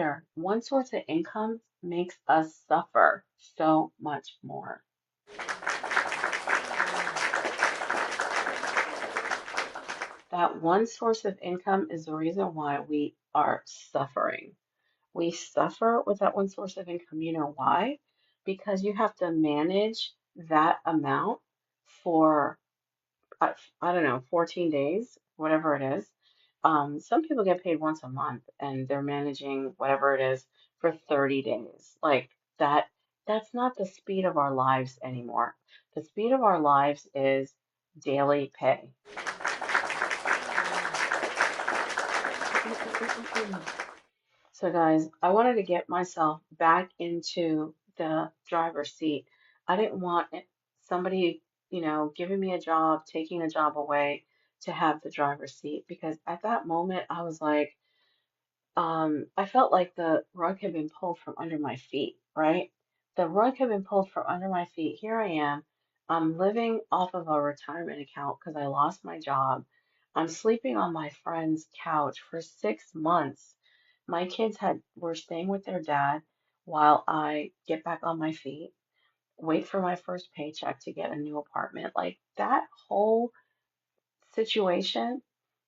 wonder, one source of income makes us suffer so much more. That one source of income is the reason why we are suffering. We suffer with that one source of income. You know why? Because you have to manage that amount for, I don't know, 14 days, whatever it is. Some people get paid once a month and they're managing whatever it is for 30 days. Like that, that's not the speed of our lives anymore. The speed of our lives is daily pay. So, guys, I wanted to get myself back into the driver's seat. I didn't want somebody, giving me a job, taking a job away to have the driver's seat because at that moment I was like, I felt like the rug had been pulled from under my feet, right? The rug had been pulled from under my feet. Here I am. I'm living off of a retirement account because I lost my job. I'm sleeping on my friend's couch for 6 months. My kids were staying with their dad while I get back on my feet, wait for my first paycheck to get a new apartment. Like that whole situation,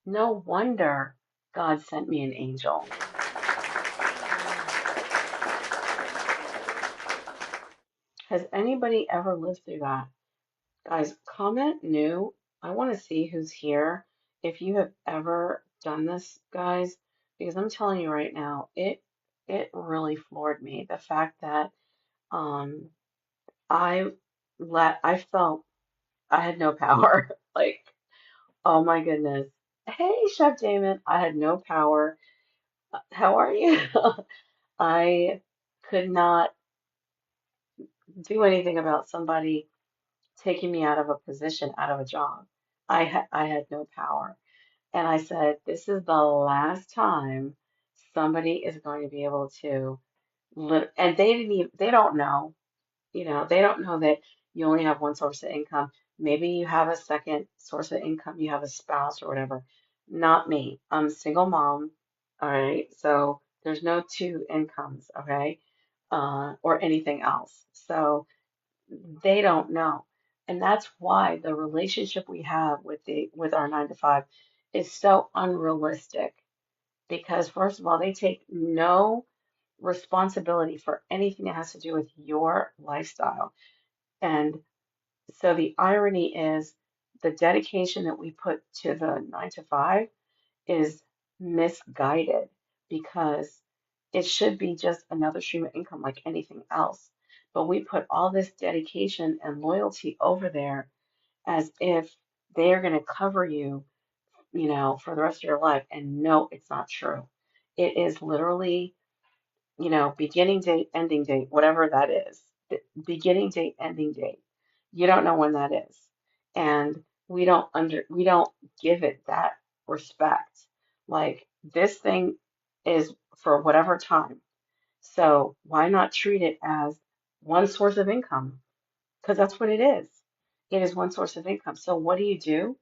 no wonder God sent me an angel. Has anybody ever lived through that? Guys, comment new. I want to see who's here. If you have ever done this, guys, because I'm telling you right now, it really floored me. The fact that um I I felt I had no power. Like, oh my goodness. Hey, Chef Damon, I had no power. How are you? I could not do anything about somebody taking me out of a position, out of a job. I had no power. And I said, this is the last time somebody is going to be able to live. And they don't know, they don't know that you only have one source of income. Maybe you have a second source of income, you have a spouse or whatever. Not me. I'm a single mom. All right. So there's no two incomes, okay? Or anything else. So they don't know. And that's why the relationship we have with our 9 to 5 is so unrealistic because first of all, they take no responsibility for anything that has to do with your lifestyle. And so the irony is the dedication that we put to the 9 to 5 is misguided because it should be just another stream of income like anything else. But we put all this dedication and loyalty over there as if they are going to cover you, for the rest of your life. And no, it's not true. It is literally, beginning date, ending date, whatever that is. Beginning date, ending date. You don't know when that is. And we don't give it that respect. Like this thing is for whatever time. So why not treat it as one source of income? Because that's what it is. It is one source of income. So what do?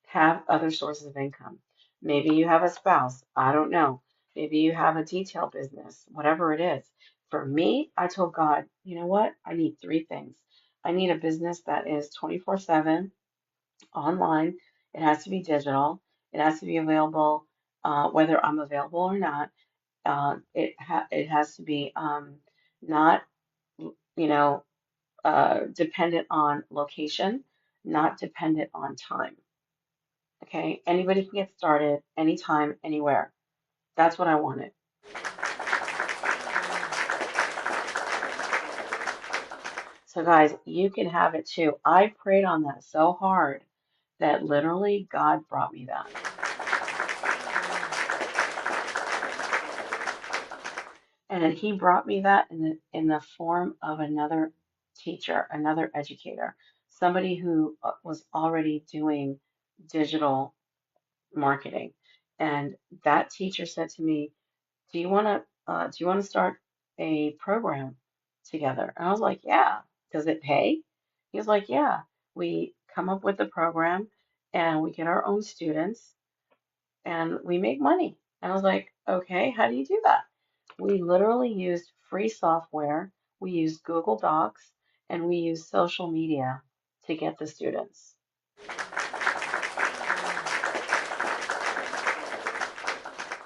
Have other sources of income. Maybe you have a spouse. I don't know. Maybe you have a detail business, whatever it is. For me, I told God, you know what? I need three things. I need a business that is 24/7 online. It has to be digital. It has to be available whether I'm available or not. It has to be not, you know, dependent on location, not dependent on time. Okay, anybody can get started anytime, anywhere. That's what I wanted. So, guys, you can have it too. I prayed on that so hard that literally God brought me that. And He brought me that in the form of another teacher, another educator, somebody who was already doing digital marketing. And that teacher said to me, do you want to start a program together? And I was like, yeah. Does it pay? He was like, yeah. We come up with the program and we get our own students and we make money. And I was like, Okay, how do you do that? We literally used free software, we used Google Docs, and we used social media to get the students.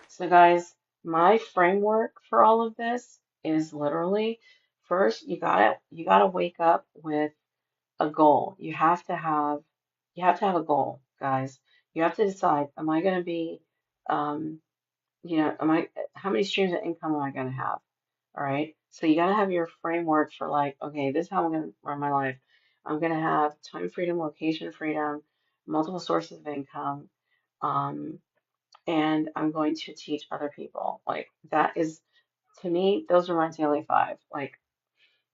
So guys, my framework for all of this is literally first you gotta wake up with a goal. You have to have a goal, guys. You have to decide, am I gonna be um, am I how many streams of income am I gonna have? All right. So you gotta have your framework for like, okay, this is how I'm gonna run my life. I'm gonna have time freedom, location freedom, multiple sources of income. Um, and I'm going to teach other people. Like that is, to me, those are my daily five. Like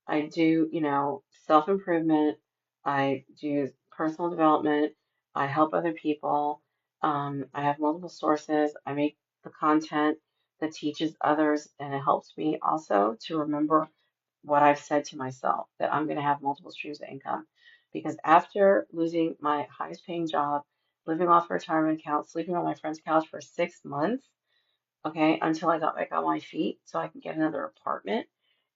I do, self-improvement, I do personal development, I help other people, I have multiple sources, I make the content that teaches others, and it helps me also to remember what I've said to myself, that I'm going to have multiple streams of income. Because after losing my highest paying job, living off a retirement account, sleeping on my friend's couch for 6 months, okay, until I got back on my feet so I can get another apartment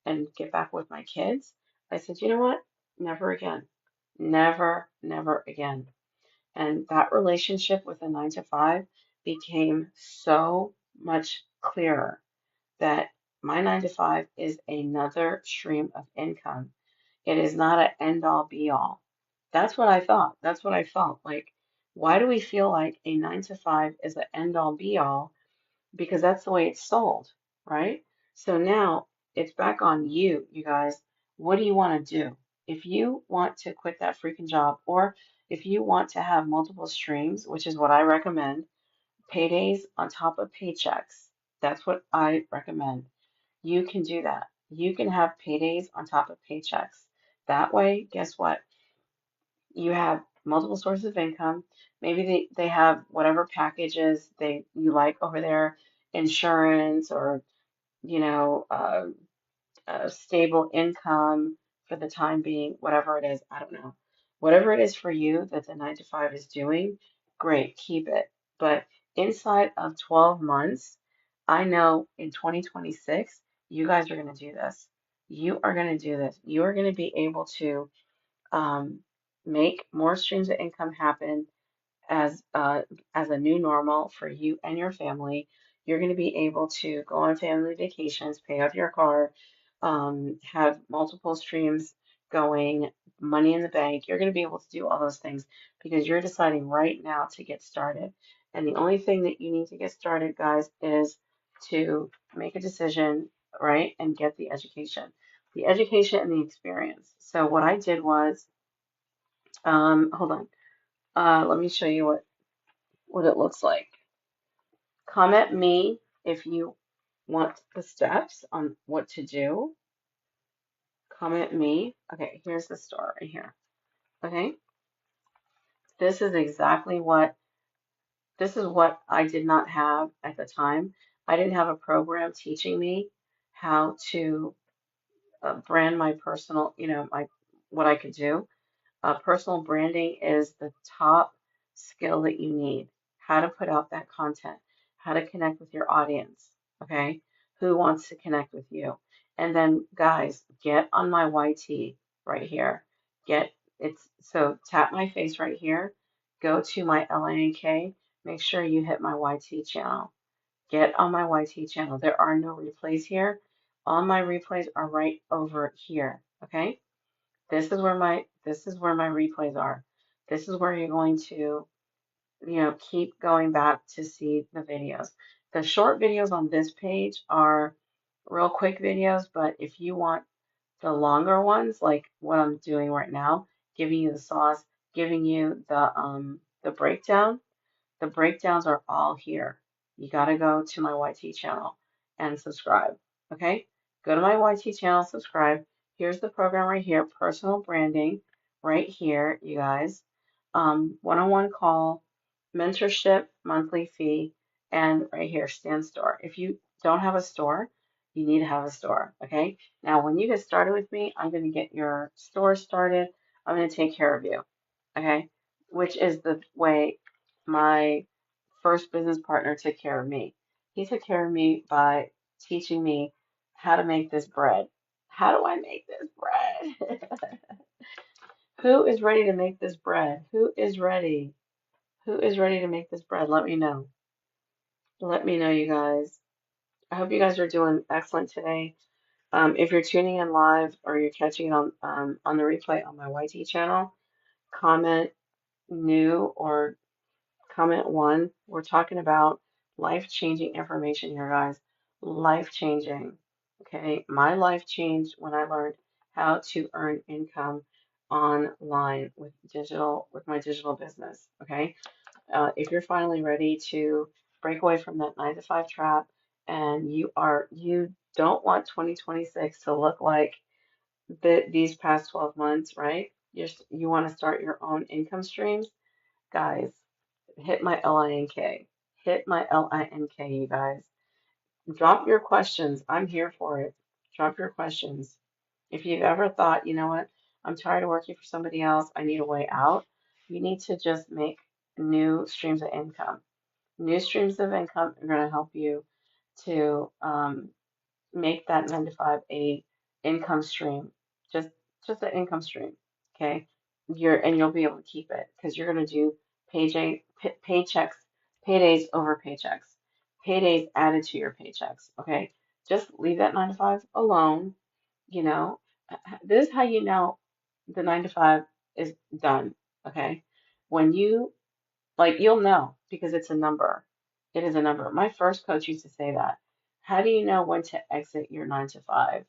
and get back with my kids, I said, you know what? Never again. Never, never again. And that relationship with the 9 to 5 became so much clearer that my 9 to 5 is another stream of income. It is not an end all be all. That's what I thought. That's what I felt. Like, why do we feel like a 9 to 5 is an end all be all? Because that's the way it's sold, right? So now it's back on you, you guys. What do you want to do? If you want to quit that freaking job, or if you want to have multiple streams, which is what I recommend, paydays on top of paychecks, that's what I recommend. You can do that. You can have paydays on top of paychecks. That way, guess what? You have multiple sources of income. Maybe they have whatever packages you like over there, insurance or you know uh, a stable income for the time being, whatever it is. I don't know. Whatever it is for you that the 9 to 5 is doing, great, keep it. But inside of 12 months, I know in 2026, you guys are going to do this. You are going to do this. You are going to be able to um, make more streams of income happen as as a new normal for you and your family. You're going to be able to go on family vacations, pay off your car, have multiple streams going, money in the bank. You're going to be able to do all those things because you're deciding right now to get started. And the only thing that you need to get started, guys, is to make a decision, right, and get the education and the experience. So what I did was, hold on, let me show you what it looks like. Comment me if you want the steps on what to do. Comment me. Okay, here's the store right here. Okay, this is exactly this is what I did not have at the time. I didn't have a program teaching me how to brand my personal, my what I could do. Personal branding is the top skill that you need. How to put out that content, how to connect with your audience, okay? Who wants to connect with you? And then, guys, get on my YT right here. So tap my face right here, go to my LNK, make sure you hit my YT channel. Get on my YT channel. There are no replays here. All my replays are right over here, okay? This is where my replays are. This is where you're going to, keep going back to see the videos. The short videos on this page are real quick videos, but if you want the longer ones, like what I'm doing right now, giving you the sauce, giving you the breakdown, the breakdowns are all here. You got to go to my YT channel and subscribe. Okay? Go to my YT channel, subscribe. Here's the program right here, personal branding, right here, you guys. One-on-one call, mentorship, monthly fee, and right here, stand store. If you don't have a store, you need to have a store. Okay? Now, when you get started with me, I'm going to get your store started. I'm going to take care of you. Okay? Which is the way my first business partner took care of me. He took care of me by teaching me how to make this bread. How do I make this bread? Who is ready to make this bread? Who is ready? Who is ready to make this bread? Let me know. Let me know, you guys. I hope you guys are doing excellent today. If you're tuning in live or you're catching it on the replay on my YT channel, comment new or comment one. We're talking about life-changing information here, guys. Life-changing. Okay, my life changed when I learned how to earn income online with my digital business. Okay, if you're finally ready to break away from that 9 to 5 trap and you don't want 2026 to look like these past 12 months, right? You want to start your own income streams, guys, hit my LINK. Hit my LINK, you guys. Drop your questions. I'm here for it. Drop your questions. If you've ever thought, you know what, I'm tired of working for somebody else, I need a way out, you need to just make new streams of income. New streams of income are going to help you to make that 9 to 5 a income stream. Just just an income stream. Okay. You'll be able to keep it because you're going to do paychecks, paydays over paychecks, paydays added to your paychecks. Okay. Just leave that 9 to 5 alone. You know, this is how you know the 9 to 5 is done. Okay. When you you'll know because it's a number. It is a number. My first coach used to say that. How do you know when to exit your 9 to 5?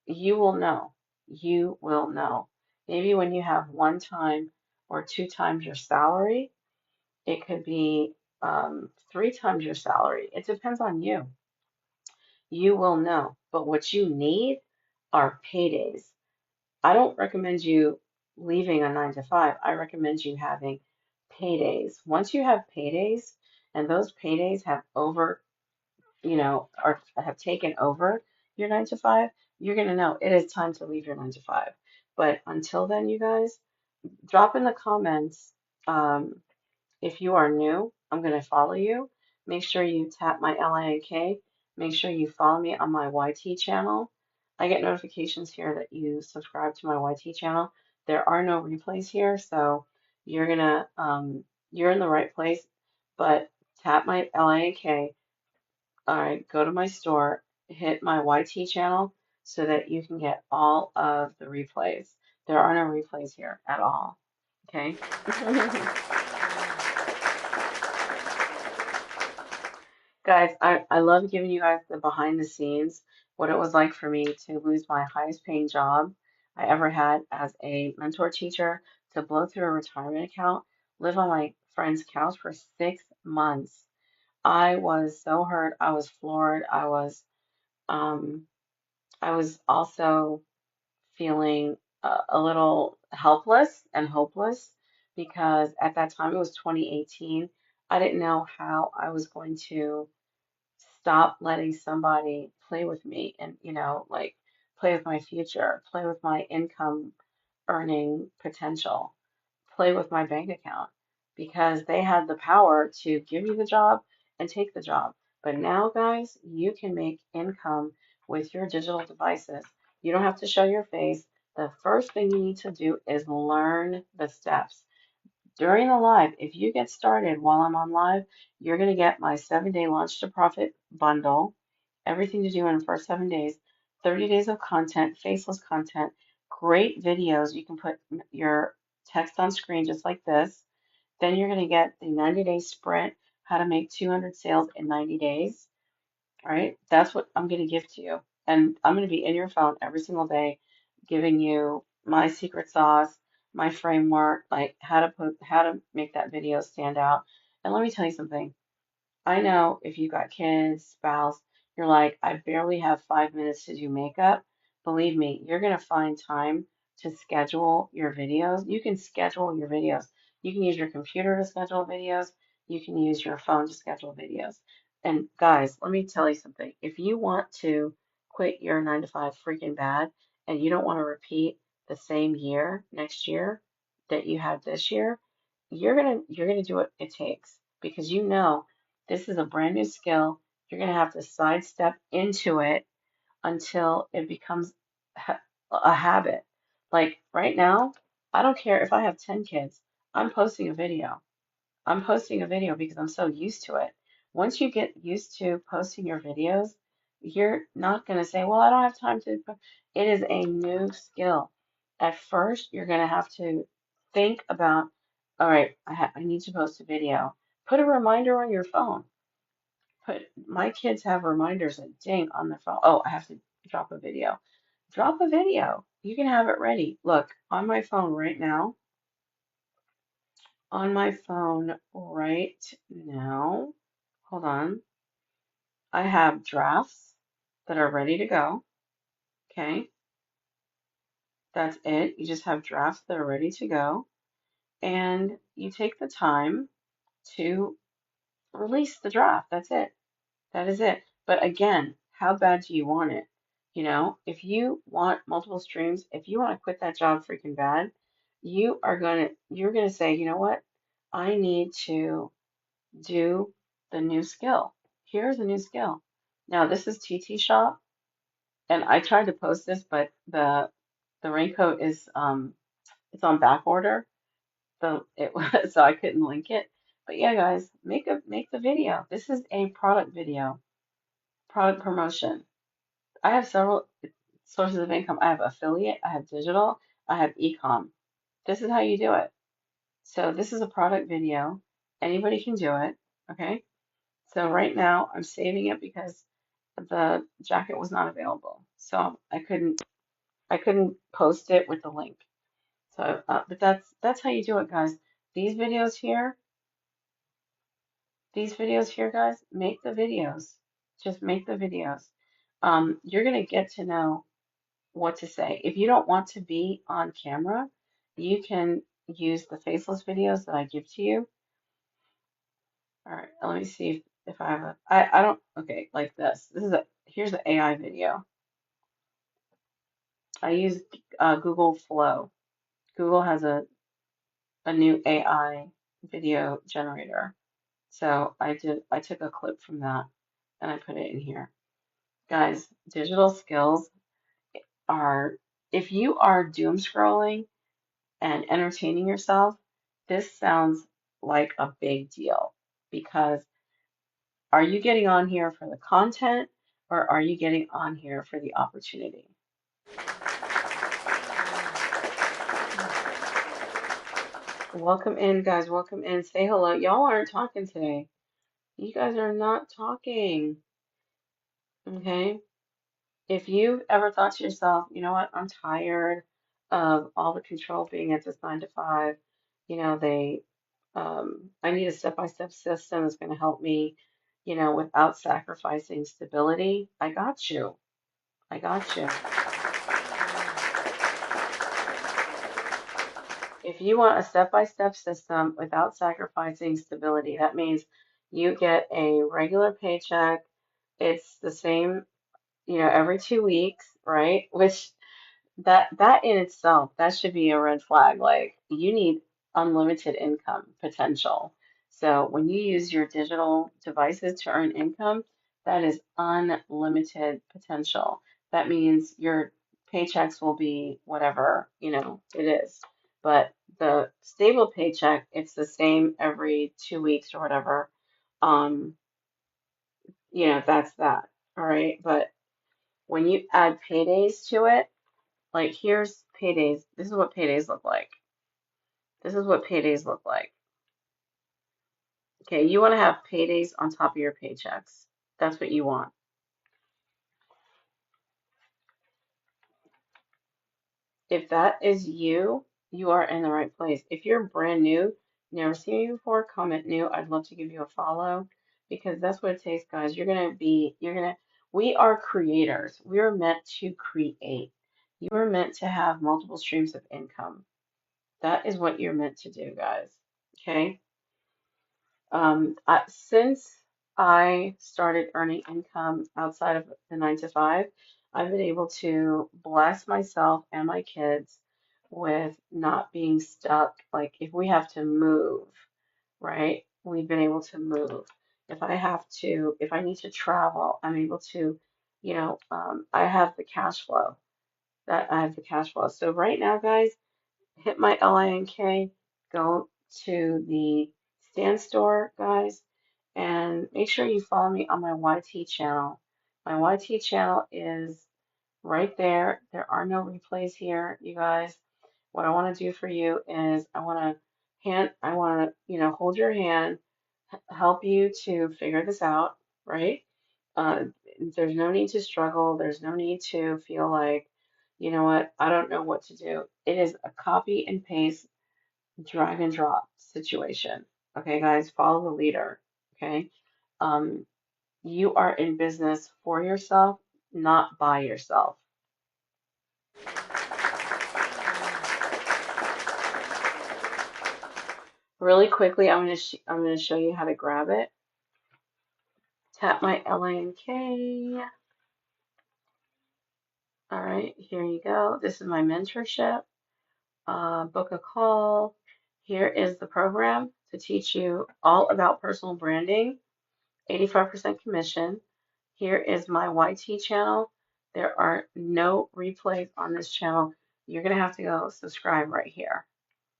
You will know. You will know. Maybe when you have 1 time or 2 times your salary, it could be 3 times your salary. It depends on you. You will know. But what you need are paydays. I don't recommend you leaving a 9 to 5. I recommend you having paydays. Once you have paydays, and those paydays have or have taken over your 9 to 5, you're going to know it is time to leave your 9 to 5. But until then, you guys, drop in the comments. If you are new, I'm going to follow you. Make sure you tap my LINK. Make sure you follow me on my YT channel. I get notifications here that you subscribe to my YT channel. There are no replays here, so you're in the right place. But tap my LINK. All right, go to my store, hit my YT channel so that you can get all of the replays. There are no replays here at all. Okay. Guys, I love giving you guys the behind the scenes, what it was like for me to lose my highest paying job I ever had as a mentor teacher, to blow through a retirement account, live on my friend's couch for 6 months. I was so hurt. I was floored. Um, I was also feeling a little helpless and hopeless because at that time it was 2018. I didn't know how I was going to stop letting somebody play with me and, play with my future, play with my income earning potential, play with my bank account because they had the power to give you the job and take the job. But now, guys, you can make income with your digital devices. You don't have to show your face. The first thing you need to do is learn the steps. During the live, if you get started while I'm on live, you're going to get my 7-day Launch to Profit bundle, everything to do in the first 7 days, 30 days of content, faceless content, great videos. You can put your text on screen just like this. Then you're going to get the 90-day sprint, how to make 200 sales in 90 days. All right, that's what I'm going to give to you. And I'm going to be in your phone every single day, giving you my secret sauce, my framework, like how to make that video stand out. And let me tell you something. I know if you got kids, spouse, you're like, I barely have 5 minutes to do makeup. Believe me, you're going to find time to schedule your videos. You can schedule your videos. You can use your computer to schedule videos. You can use your phone to schedule videos. And guys, let me tell you something. If you want to quit your 9 to 5 freaking bad and you don't want to repeat the same year next year that you had this year, you're gonna do what it takes because you know this is a brand new skill. You're going to have to sidestep into it until it becomes a habit. Like right now, I don't care if I have 10 kids, I'm posting a video. I'm posting a video because I'm so used to it. Once you get used to posting your videos, you're not going to say, well, I don't have time to. It is a new skill. At first, you're going to have to think about, all right, I need to post a video. Put a reminder on your phone. My kids have reminders that ding on their phone. Oh, I have to drop a video. Drop a video. You can have it ready. Look, on my phone right now, on my phone right now, hold on. I have drafts that are ready to go. Okay, that's it. You just have drafts that are ready to go. And you take the time to release the draft. That's it. That is it. But again, how bad do you want it? You know, if you want multiple streams, if you want to quit that job freaking bad, you're gonna say, you know what? I need to do the new skill. Here's a new skill. Now this is TT Shop, and I tried to post this, but the raincoat is it's on back order, so it was so I couldn't link it. But yeah, guys, make the video. This is a product video, product promotion. I have several sources of income. I have affiliate, I have digital, I have e-com. This is how you do it. So this is a product video. Anybody can do it. Okay. So right now I'm saving it because the jacket was not available. So I couldn't post it with the link. So but that's how you do it, guys. These videos here, these videos here, guys, make the videos. Just make the videos. You're gonna get to know what to say. If you don't want to be on camera, you can use the faceless videos that I give to you. All right, let me see if I have I don't, okay, like this. Here's an AI video. I use Google Flow. Google has a new AI video generator. So I took a clip from that and I put it in here. Guys, digital skills are, if you are doom scrolling and entertaining yourself, this sounds like a big deal because are you getting on here for the content or are you getting on here for the opportunity? Welcome in, guys. Welcome in. Say hello. Y'all aren't talking today. You guys are not talking. Okay. If you've ever thought to yourself, you know what, I'm tired of all the control being at this 9 to 5, you know, I need a step-by-step system that's going to help me, without sacrificing stability. I got you. I got you. If you want a step-by-step system without sacrificing stability, that means you get a regular paycheck. It's the same, every 2 weeks, right? Which that in itself, that should be a red flag. Like you need unlimited income potential. So when you use your digital devices to earn income, that is unlimited potential. That means your paychecks will be whatever, it is. But the stable paycheck, it's the same every 2 weeks or whatever. Um, that's that. All right. But when you add paydays to it, like here's paydays. This is what paydays look like. This is what paydays look like. Okay, you want to have paydays on top of your paychecks. That's what you want. If that is you, you are in the right place. If you're brand new, never seen me before, comment new. I'd love to give you a follow because that's what it takes, guys. We are creators. We are meant to create. You are meant to have multiple streams of income. That is what you're meant to do, guys. Okay? Since I started earning income outside of the 9 to 5, I've been able to bless myself and my kids with not being stuck. Like if we have to move, right? We've been able to move. if I need to travel, I'm able to, I have the cash flow. I have the cash flow. So right now, guys, hit my LINK, go to the Stand Store, guys, and make sure you follow me on my YT channel. My YT channel is right there. There are no replays here, you guys. What I want to do for you is I want to, hold your hand, help you to figure this out, right? Uh, there's no need to struggle. There's no need to feel like, you know what, I don't know what to do. It is a copy and paste, drag and drop situation. Okay, guys, follow the leader. Okay. Um, you are in business for yourself, not by yourself. Really quickly, I'm gonna show you how to grab it. Tap my LINK. All right, here you go. This is my mentorship. Book a call. Here is the program to teach you all about personal branding, 85% commission. Here is my YT channel. There are no replays on this channel. You're gonna have to go subscribe right here.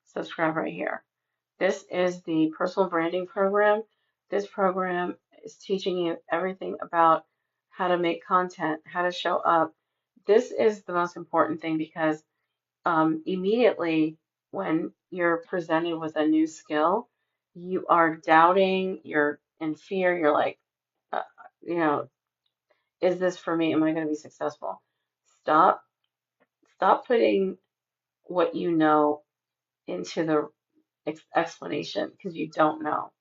Subscribe right here. This is the personal branding program. This program is teaching you everything about how to make content, how to show up. This is the most important thing because immediately when you're presented with a new skill, you are doubting, you're in fear, you're like, uh, you know, is this for me? Am I going to be successful? Stop, stop putting what you know into the explanation because you don't know.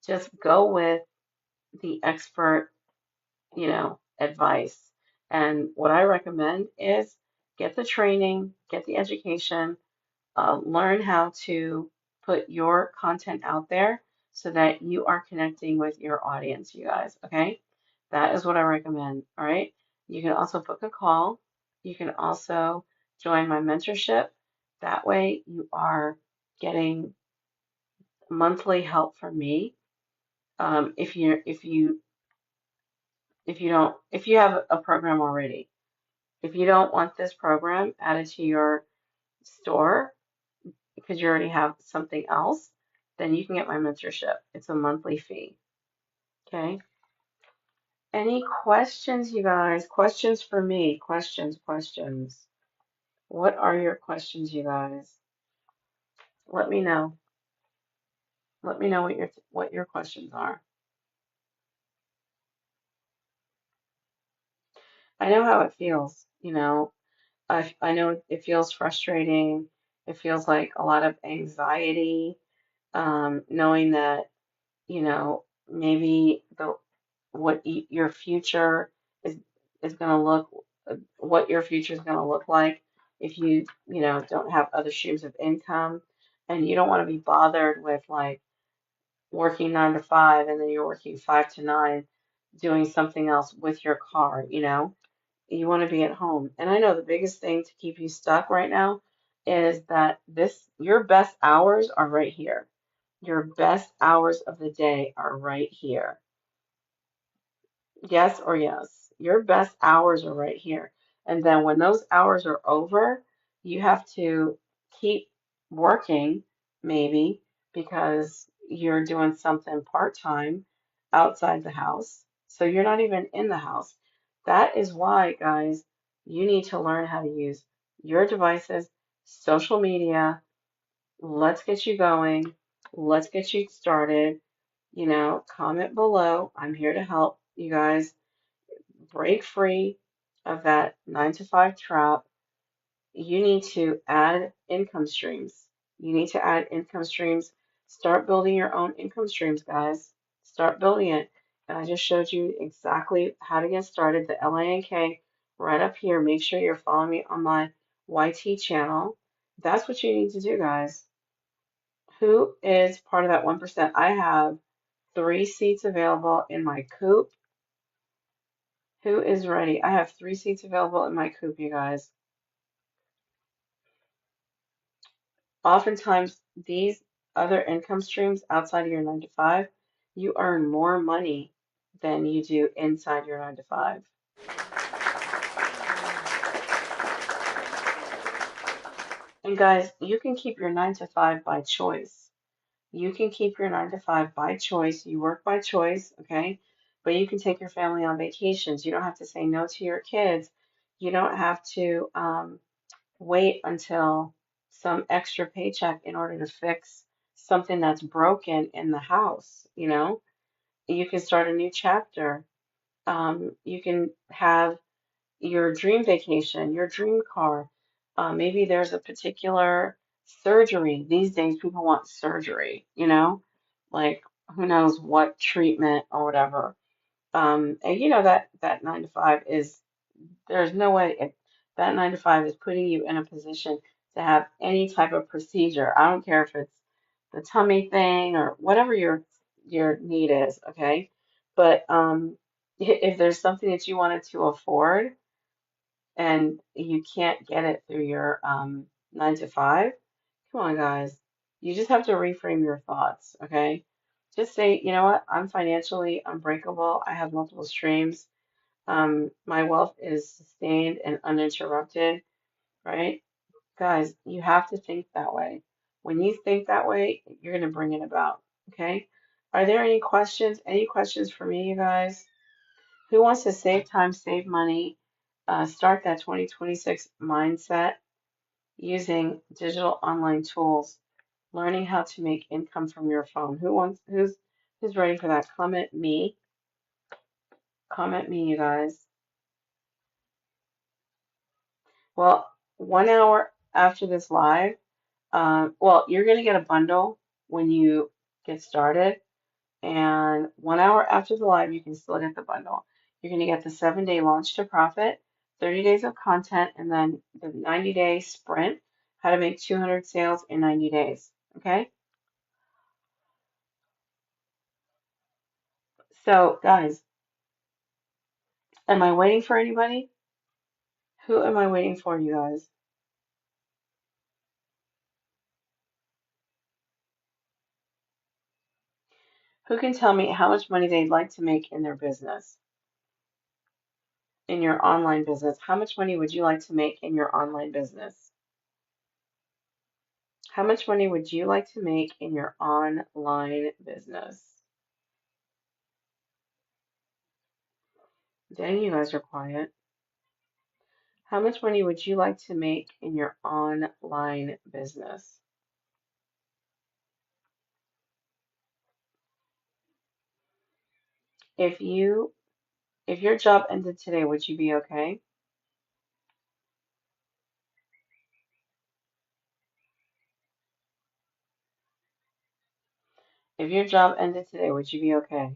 Just go with the expert, advice. And what I recommend is get the training, get the education, learn how to put your content out there so that you are connecting with your audience, you guys. Okay. That is what I recommend. All right. You can also book a call. You can also join my mentorship. That way you are getting monthly help from me. If you have a program already, if you don't want this program added to your store because you already have something else, then you can get my mentorship. It's a monthly fee. Okay. Any questions, you guys? Questions for me? Questions. What are your questions, you guys? Let me know. Let me know what your questions are. I know how it feels, I know it feels frustrating. It feels like a lot of anxiety, knowing that, maybe your future is going to look, what your future is going to look like if you don't have other streams of income, and you don't want to be bothered with like working 9 to 5 and then you're working 5 to 9 doing something else with your car, you want to be at home. And I know the biggest thing to keep you stuck right now is that your best hours are right here. Your best hours of the day are right here. Yes or yes. Your best hours are right here. And then when those hours are over, you have to keep working, maybe, because you're doing something part-time outside the house. So you're not even in the house. That is why, guys, you need to learn how to use your devices, social media. Let's get you going. Let's get you started. Comment below. I'm here to help you guys break free of that 9 to 5 trap. You need to add income streams. You need to add income streams. Start building your own income streams, guys. Start building it. And I just showed you exactly how to get started. The LINK right up here. Make sure you're following me on my YT channel. That's what you need to do, guys. Who is part of that 1%? I have 3 seats available in my coupe. Who is ready? I have 3 seats available in my coupe, you guys. Oftentimes, these other income streams outside of your 9 to 5 You earn more money than you do inside your 9 to 5. And guys, you can keep your 9 to 5 by choice. You can keep your 9 to 5 by choice. You work by choice, okay? But you can take your family on vacations. You don't have to say no to your kids. You don't have to wait until some extra paycheck in order to fix something that's broken in the house, you know? You can start a new chapter. You can have your dream vacation, your dream car. Maybe there's a particular surgery. These days, people want surgery, you know, like who knows what treatment or whatever. And you know that 9 to 5 is there's no way that 9 to 5 is putting you in a position to have any type of procedure. I don't care if it's the tummy thing or whatever your need is, okay? But if there's something that you wanted to afford and you can't get it through your 9 to 5, come on, guys. You just have to reframe your thoughts, okay? Just say, you know what? I'm financially unbreakable. I have multiple streams. My wealth is sustained and uninterrupted, right? Guys, you have to think that way. When you think that way, you're going to bring it about, okay? Are there any questions? Any questions for me, you guys? Who wants to save time, save money, start that 2026 mindset using digital online tools, learning how to make income from your phone? Who's ready for that? Comment me. Comment me, you guys. Well, 1 hour after this live, well, you're going to get a bundle when you get started. And 1 hour after the live, you can still get the bundle. You're going to get the 7-day launch to profit, 30 days of content, and then the 90-day sprint, how to make 200 sales in 90 days. Okay? So, guys, am I waiting for anybody? Who am I waiting for, you guys? Who can tell me how much money they'd like to make in their business, in your online business? How much money would you like to make in your online business? How much money would you like to make in your online business? Dang, you guys are quiet. How much money would you like to make in your online business? If you if your job ended today, would you be okay? If your job ended today, would you be okay?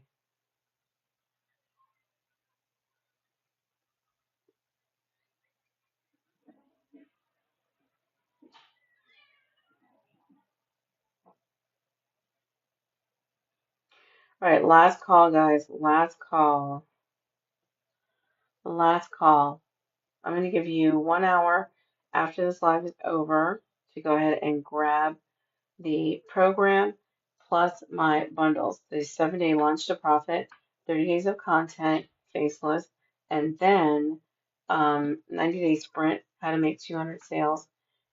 All right, last call, guys. Last call. Last call. I'm going to give you 1 hour after this live is over to go ahead and grab the program plus my bundles, the 7-day launch to profit, 30 days of content, faceless, and then 90-day sprint, how to make 200 sales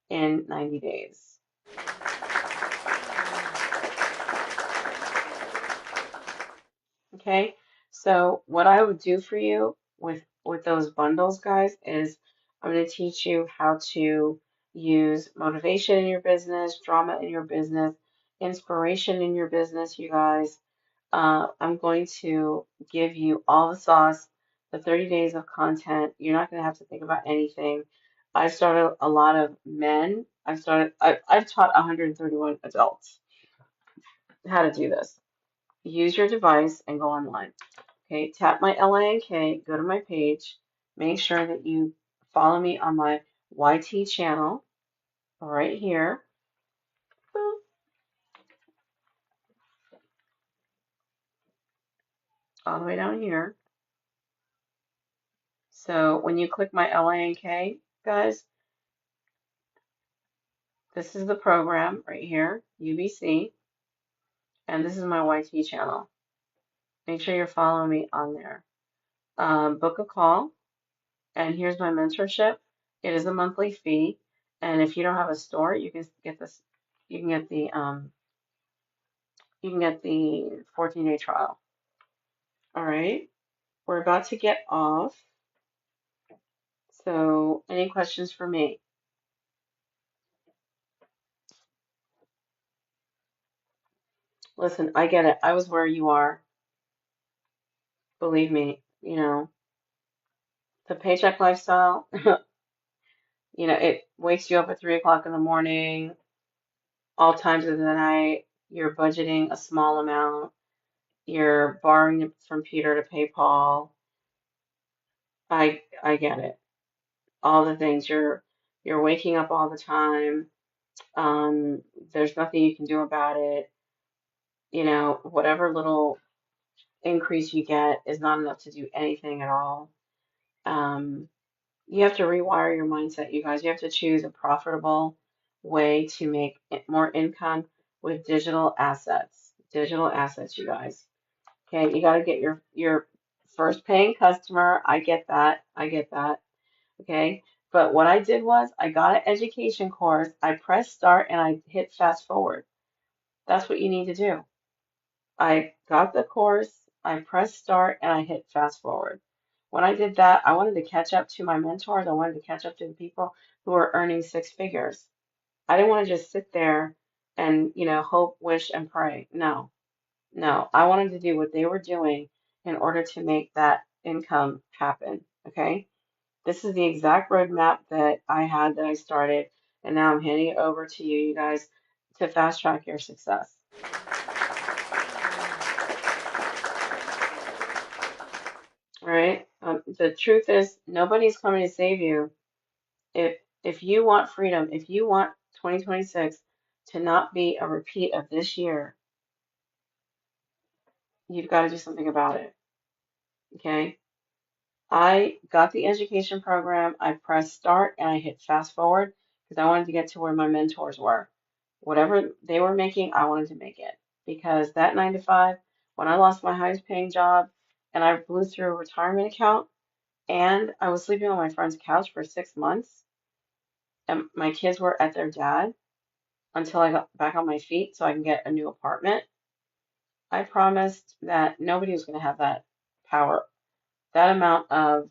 in 90 days. Okay, so what I would do for you with those bundles, guys, is I'm going to teach you how to use motivation in your business, drama in your business, inspiration in your business, you guys. I'm going to give you all the sauce, the 30 days of content. You're not going to have to think about anything. I've started a lot of men. I've taught 131 adults how to do this. Use your device and go online. Okay, tap my LINK, go to my page, make sure that you follow me on my YT channel right here. Boop, all the way down here. So when you click my LINK, guys, this is the program right here, UBC, and this is my YT channel. Make sure you're following me on there. Book a call, and here's my mentorship. It is a monthly fee, and if you don't have a store, you can get this. You can get the 14-day trial. All right, we're about to get off. So, any questions for me? Listen, I get it. I was where you are. Believe me, the paycheck lifestyle, it wakes you up at 3 o'clock in the morning, all times of the night. You're budgeting a small amount. You're borrowing from Peter to pay Paul. I get it. All the things you're waking up all the time. Um, there's nothing you can do about it. Whatever little increase you get is not enough to do anything at all. Um, you have to rewire your mindset, you guys. You have to choose a profitable way to make more income with digital assets. Digital assets, you guys. Okay, you got to get your first paying customer. I get that. I get that. Okay. But what I did was I got an education course. I pressed start and I hit fast forward. That's what you need to do. I got the course, I pressed start, and I hit fast forward. When I did that, I wanted to catch up to my mentors. I wanted to catch up to the people who are earning six figures. I didn't want to just sit there and, hope, wish, and pray. No, no. I wanted to do what they were doing in order to make that income happen. Okay. This is the exact roadmap that I had that I started, and now I'm handing it over to you, you guys, to fast track your success. All right. The truth is, nobody's coming to save you. If you want freedom, if you want 2026 to not be a repeat of this year, you've got to do something about it. Okay. I got the education program. I pressed start and I hit fast forward because I wanted to get to where my mentors were. Whatever they were making, I wanted to make it because that 9 to 5, when I lost my highest paying job and I blew through a retirement account and I was sleeping on my friend's couch for 6 months and my kids were at their dad until I got back on my feet so I can get a new apartment. I promised that nobody was going to have that power, that amount of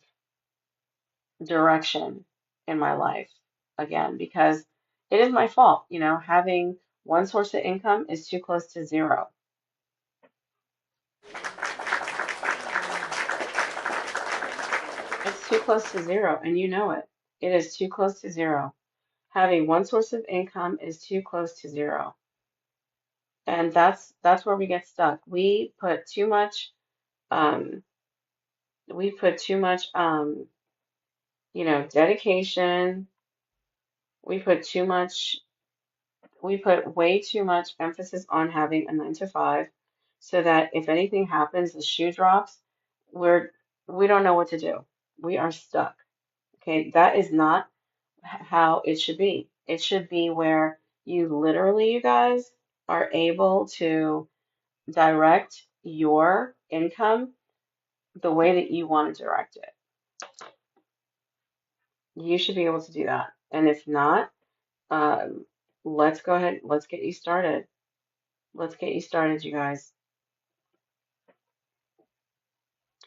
direction in my life again, because it is my fault. Having one source of income is too close to zero. It's too close to zero, and you know it. It is too close to zero. Having one source of income is too close to zero. And that's where we get stuck. Um, we put too much dedication. We put too much we put way too much emphasis on having a 9 to 5 so that if anything happens, the shoe drops, we're we don't know what to do. We are stuck. Okay, that is not how it should be. It should be where you literally, you guys, are able to direct your income the way that you want to direct it. You should be able to do that. And if not, um, let's go ahead, let's get you started. Let's get you started, you guys.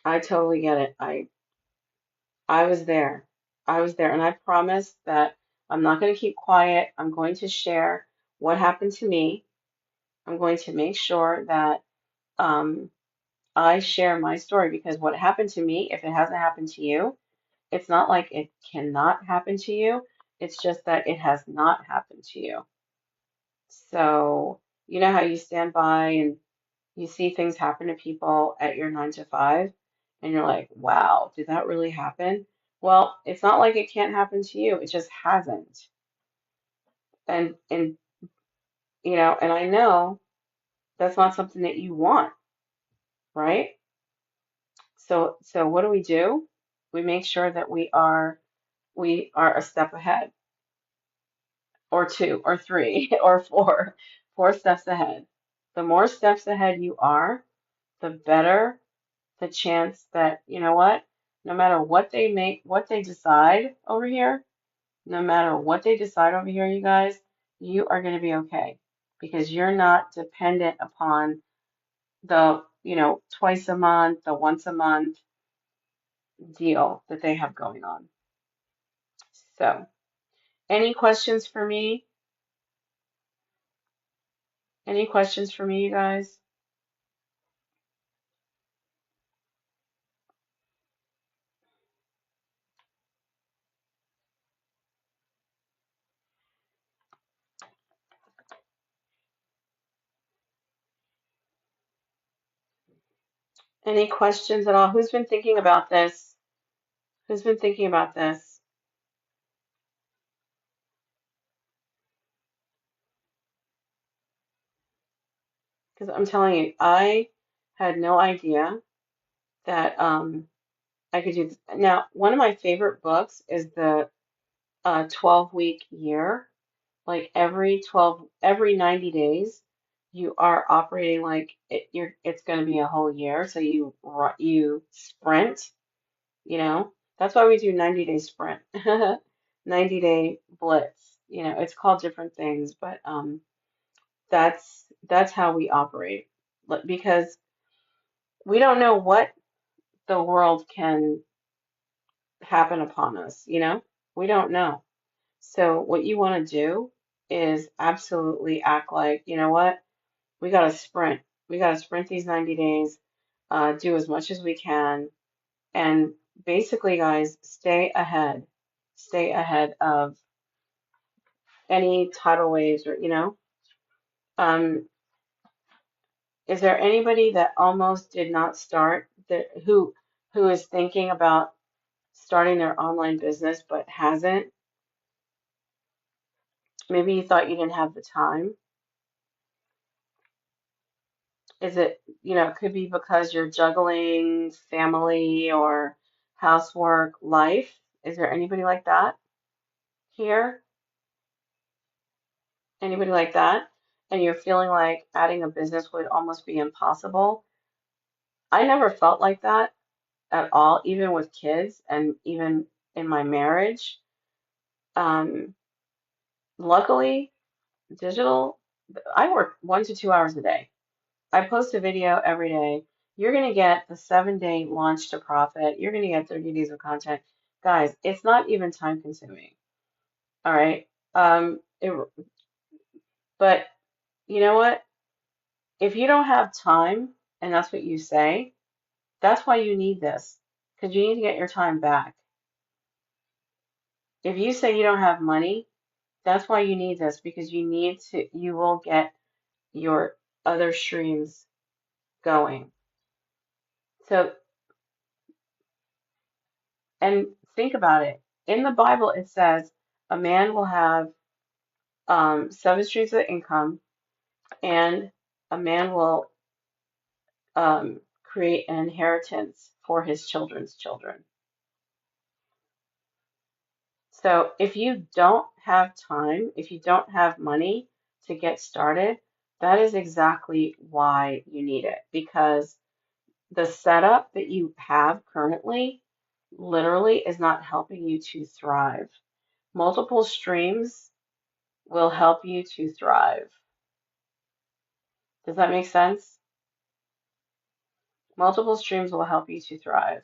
I totally get it. I was there. I was there, and I promised that I'm not going to keep quiet. I'm going to share what happened to me. I'm going to make sure that um, I share my story because what happened to me, if it hasn't happened to you, it's not like it cannot happen to you. It's just that it has not happened to you. So, you know how you stand by and you see things happen to people at your 9 to 5, and you're like, wow, did that really happen? Well, it's not like it can't happen to you. It just hasn't. And and I know that's not something that you want, right? So what do? We make sure that we are a step ahead, or two, or three, or four steps ahead. The more steps ahead you are, the better the chance that, you know what, no matter what they make, what they decide over here, no matter what they decide over here, you guys, you are going to be okay because you're not dependent upon the, twice a month, the once a month deal that they have going on. So, any questions for me? Any questions for me, you guys? Any questions at all? Who's been thinking about this? Who's been thinking about this? Because I'm telling you, I had no idea that I could do this. Now, one of my favorite books is the 12-week year. Like every 90 days, you are operating like it's going to be a whole year. So you sprint, you know. That's why we do 90-day sprint, 90-day blitz. It's called different things, but that's how we operate. Because we don't know what the world can happen upon us. We don't know. So what you want to do is absolutely act like, you know what? We got to sprint. We got to sprint these 90 days, do as much as we can, and basically, guys, stay ahead. Stay ahead of any tidal waves or. Um, is there anybody that almost did not start that who is thinking about starting their online business but hasn't? Maybe you thought you didn't have the time. Is it, it could be because you're juggling family or housework, life. Is there anybody like that here? Anybody like that? And you're feeling like adding a business would almost be impossible. I never felt like that at all, even with kids and even in my marriage. Um, Luckily, digital, I work 1 to 2 hours a day. I post a video every day. You're going to get the 7-day launch to profit. You're going to get 30 days of content. Guys, it's not even time consuming. All right. But you know what? If you don't have time, and that's what you say, that's why you need this, because you need to get your time back. If you say you don't have money, that's why you need this, because you will get your other streams going. So, and think about it. In the Bible, it says a man will have 7 streams of income, and a man will create an inheritance for his children's children. So if you don't have time, if you don't have money to get started, that is exactly why you need it, because the setup that you have currently literally is not helping you to thrive. Multiple streams will help you to thrive. Does that make sense? Multiple streams will help you to thrive.